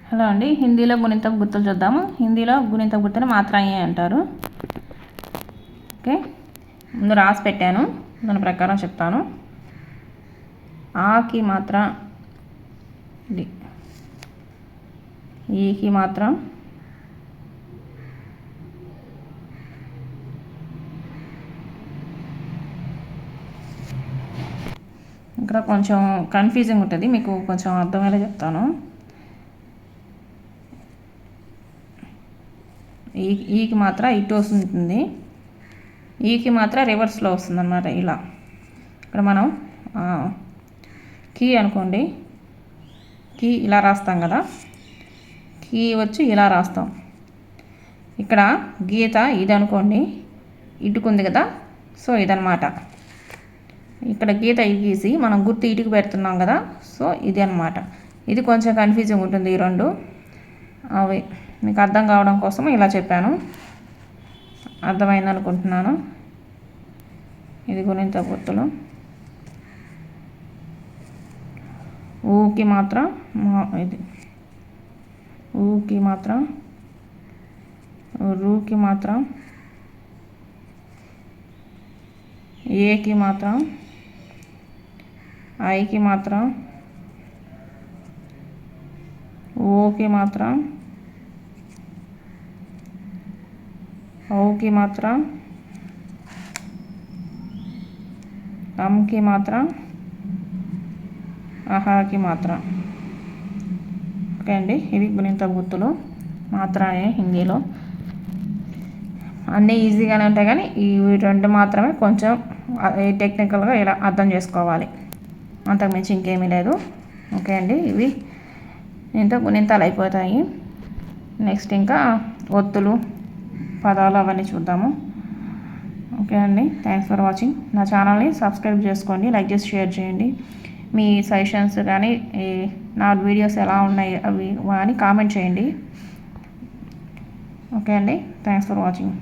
Hello అండి, హిందీలో గుణింతపు గుర్తులు చూద్దాము. హిందీలో గుణింతపు గుర్తుని మాత్రాయి అంటారు. ఓకే, ముందు రాసి పెట్టాను, దాని ప్రకారం చెప్తాను. ఆకి మాత్ర ఇది, ఈకి మాత్రం ఇక్కడ కొంచెం కన్ఫ్యూజింగ్ ఉంటుంది, మీకు కొంచెం అర్థమయ్యేలా చెప్తాను. ఈకి మాత్ర ఇటు వస్తుంది, ఈకి మాత్ర రివర్స్లో వస్తుంది అన్నమాట. ఇలా ఇక్కడ మనం కీ అనుకోండి, కీ ఇలా రాస్తాం కదా, కీ వచ్చి ఇలా రాస్తాం. ఇక్కడ గీత ఇది అనుకోండి, ఇటుకుంది కదా, సో ఇదనమాట. ఇక్కడ గీత గీసి మనం గుర్తు ఇటుకు పెడుతున్నాం కదా, సో ఇది అనమాట. ఇది కొంచెం కన్ఫ్యూజింగ్ ఉంటుంది. ఈ రెండు అవి మీకు అర్థం కావడం కోసం ఇలా చెప్పాను. అర్థమైంది అనుకుంటున్నాను. ఇది గుణింత గుర్తులు. ఊకి మాత్రం ఇది, ఊకి మాత్రం, రూకి మాత్రం, ఏకి మాత్రం, ఐకి మాత్రం, ఓకి మాత్రం, ఔకి మాత్రం, అంకి మాత్రం, అహాకి మాత్రం. ఓకే అండి, ఇవి గుణింత గుర్తులు మాత్రమే హిందీలో. అన్నీ ఈజీగానే ఉంటాయి, కానీ ఈ రెండు మాత్రమే కొంచెం టెక్నికల్గా ఇలా అర్థం చేసుకోవాలి, అంతకుమించి ఇంకేమీ లేదు. ఓకే అండి, ఇవి ఇంత గుణింతాలు అయిపోతాయి. నెక్స్ట్ ఇంకా ఒత్తులు, పదాలు అవన్నీ చూద్దాము. ఓకే అండి, థ్యాంక్స్ ఫర్ వాచింగ్. నా ఛానల్ని సబ్స్క్రైబ్ చేసుకోండి, లైక్ చేసి షేర్ చేయండి. మీ సజెషన్స్ కానీ నా వీడియోస్ ఎలా ఉన్నాయి అవి అని కామెంట్ చేయండి. ఓకే అండి, థ్యాంక్స్ ఫర్ వాచింగ్.